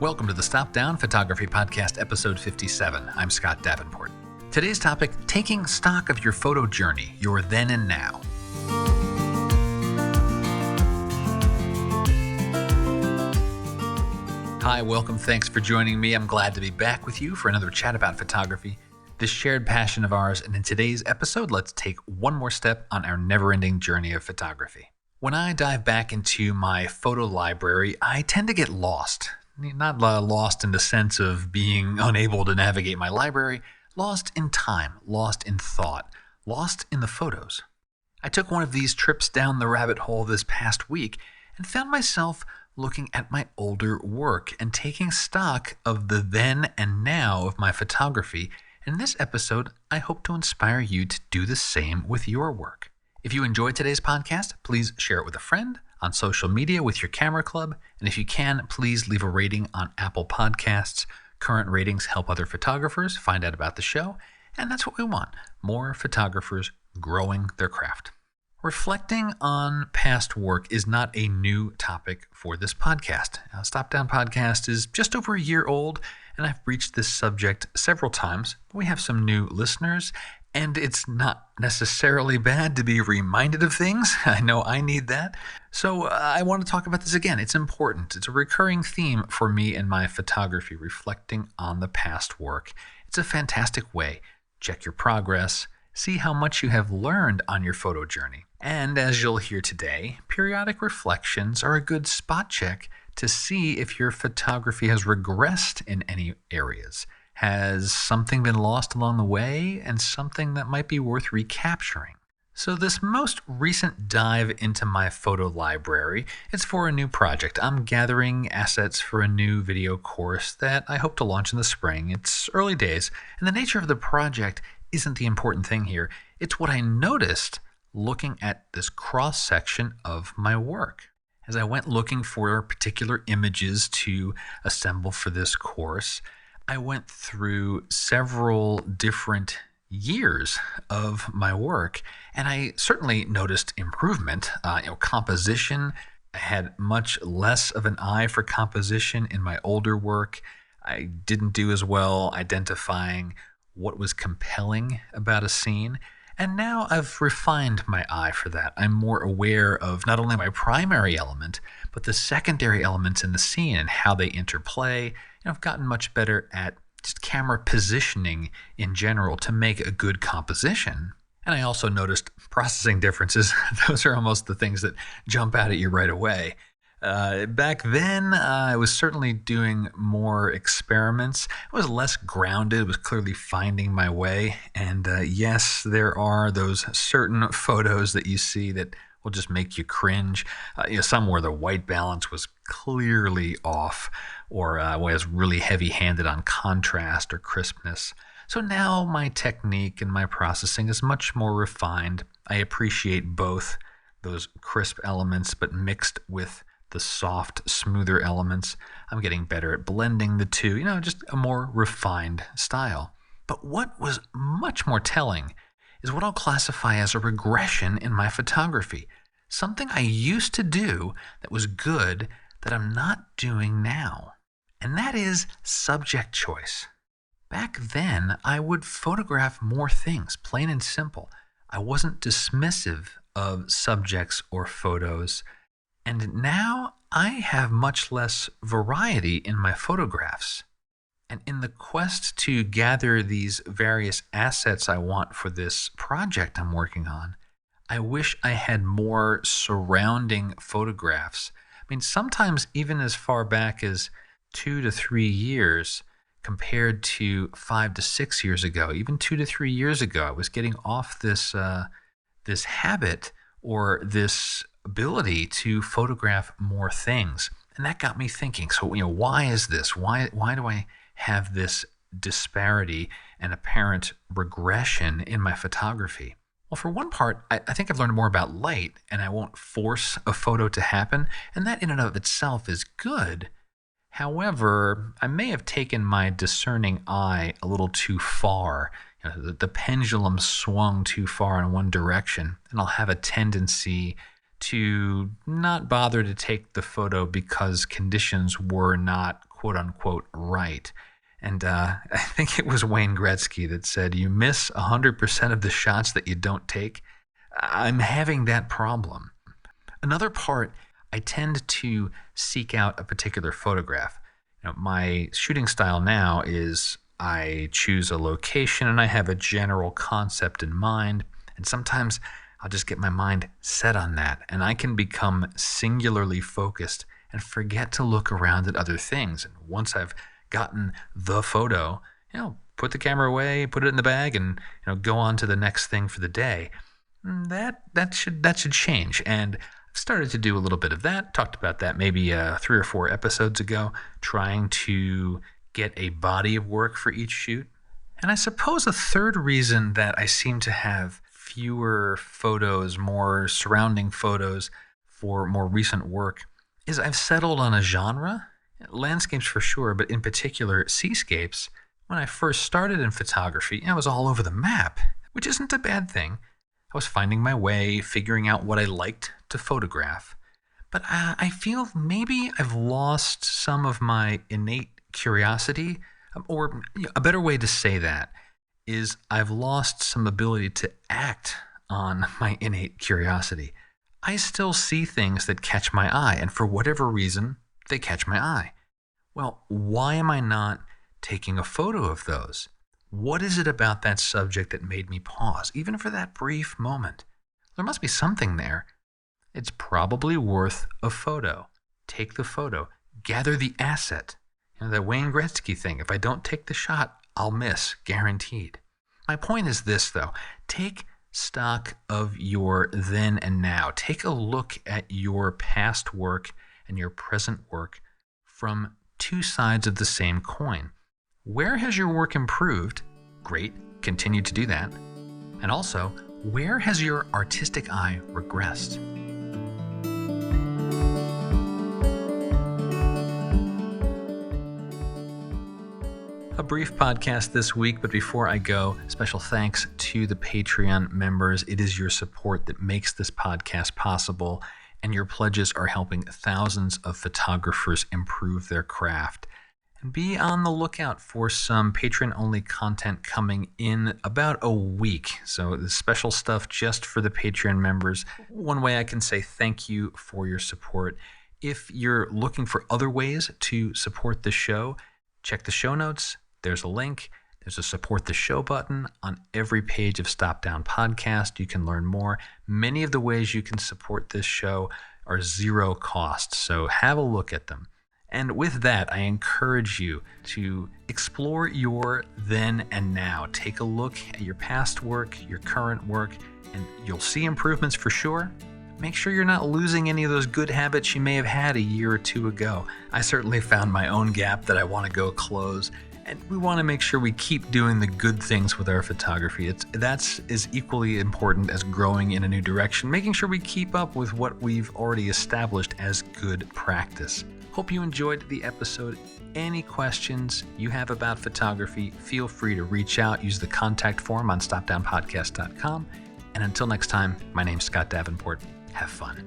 Welcome to the Stop Down Photography Podcast, episode 57. I'm Scott Davenport. Today's topic, taking stock of your photo journey, your then and now. Hi, welcome. Thanks for joining me. I'm glad to be back with you for another chat about photography, this shared passion of ours. And in today's episode, let's take one more step on our never-ending journey of photography. When I dive back into my photo library, I tend to get lost. Not lost in the sense of being unable to navigate my library, lost in time, lost in thought, lost in the photos. I took one of these trips down the rabbit hole this past week and found myself looking at my older work and taking stock of the then and now of my photography. In this episode, I hope to inspire you to do the same with your work. If you enjoyed today's podcast, please share it with a friend, on social media with your camera club, and if you can, please leave a rating on Apple Podcasts. Current ratings help other photographers find out about the show, and that's what we want, more photographers growing their craft. Reflecting on past work is not a new topic for this podcast. Stop Down Podcast is just over a year old, and I've breached this subject several times. We have some new listeners, and it's not necessarily bad to be reminded of things. I know I need that. So I want to talk about this again. It's important. It's a recurring theme for me in my photography, reflecting on the past work. It's a fantastic way. Check your progress. See how much you have learned on your photo journey. And as you'll hear today, periodic reflections are a good spot check to see if your photography has regressed in any areas. Has something been lost along the way and something that might be worth recapturing? So this most recent dive into my photo library is for a new project. I'm gathering assets for a new video course that I hope to launch in the spring. It's early days, and the nature of the project isn't the important thing here. It's what I noticed looking at this cross-section of my work. As I went looking for particular images to assemble for this course, I went through several different years of my work, and I certainly noticed improvement. Composition, I had much less of an eye for composition in my older work. I didn't do as well identifying what was compelling about a scene, and now I've refined my eye for that. I'm more aware of not only my primary element, but the secondary elements in the scene and how they interplay. I've gotten much better at just camera positioning in general to make a good composition. And I also noticed processing differences. Those are almost the things that jump out at you right away. Back then, I was certainly doing more experiments. I was less grounded, was clearly finding my way. And yes, there are those certain photos that you see that will just make you cringe. Some where the white balance was clearly off, or was really heavy-handed on contrast or crispness. So now my technique and my processing is much more refined. I appreciate both those crisp elements, but mixed with the soft, smoother elements. I'm getting better at blending the two, just a more refined style. But what was much more telling is what I'll classify as a regression in my photography. Something I used to do that was good that I'm not doing now. And that is subject choice. Back then, I would photograph more things, plain and simple. I wasn't dismissive of subjects or photos. And now I have much less variety in my photographs. And in the quest to gather these various assets I want for this project I'm working on, I wish I had more surrounding photographs. Sometimes even as far back as 2 to 3 years compared to 5 to 6 years ago. Even 2 to 3 years ago, I was getting off this habit or this ability to photograph more things. And that got me thinking, so why is this? Why do I have this disparity and apparent regression in my photography? Well, for one part, I think I've learned more about light, and I won't force a photo to happen, and that in and of itself is good. However, I may have taken my discerning eye a little too far. The pendulum swung too far in one direction, and I'll have a tendency to not bother to take the photo because conditions were not quote unquote right. And I think it was Wayne Gretzky that said, you miss 100% of the shots that you don't take. I'm having that problem. Another part, I tend to seek out a particular photograph. My shooting style now is I choose a location and I have a general concept in mind. And sometimes I'll just get my mind set on that and I can become singularly focused and forget to look around at other things. And once I've gotten the photo, put the camera away, put it in the bag, and go on to the next thing for the day. That should change. And I've started to do a little bit of that. Talked about that maybe 3 or 4 episodes ago, trying to get a body of work for each shoot. And I suppose a third reason that I seem to have fewer photos, more surrounding photos for more recent work is I've settled on a genre. Landscapes for sure, but in particular seascapes. When I first started in photography, I was all over the map, which isn't a bad thing. I was finding my way, figuring out what I liked to photograph. But I feel maybe I've lost some of my innate curiosity, or a better way to say that is I've lost some ability to act on my innate curiosity. I still see things that catch my eye, and for whatever reason, they catch my eye. Well, why am I not taking a photo of those? What is it about that subject that made me pause, even for that brief moment? There must be something there. It's probably worth a photo. Take the photo. Gather the asset. That Wayne Gretzky thing. If I don't take the shot, I'll miss, guaranteed. My point is this, though. Take stock of your then and now. Take a look at your past work and your present work from 2 sides of the same coin. Where has your work improved? Great, continue to do that. And also, where has your artistic eye regressed? A brief podcast this week, but before I go, special thanks to the Patreon members. It is your support that makes this podcast possible, and your pledges are helping thousands of photographers improve their craft. And be on the lookout for some Patreon-only content coming in about a week. So the special stuff just for the Patreon members. One way I can say thank you for your support. If you're looking for other ways to support the show, check the show notes. There's a link. There's a support the show button on every page of Stop Down Podcast. You can learn more. Many of the ways you can support this show are 0 cost, so have a look at them. And with that, I encourage you to explore your then and now. Take a look at your past work, your current work, and you'll see improvements for sure. Make sure you're not losing any of those good habits you may have had a year or 2 ago. I certainly found my own gap that I want to go close. And we want to make sure we keep doing the good things with our photography. That's as equally important as growing in a new direction, making sure we keep up with what we've already established as good practice. Hope you enjoyed the episode. Any questions you have about photography, feel free to reach out. Use the contact form on stopdownpodcast.com. And until next time, my name's Scott Davenport. Have fun.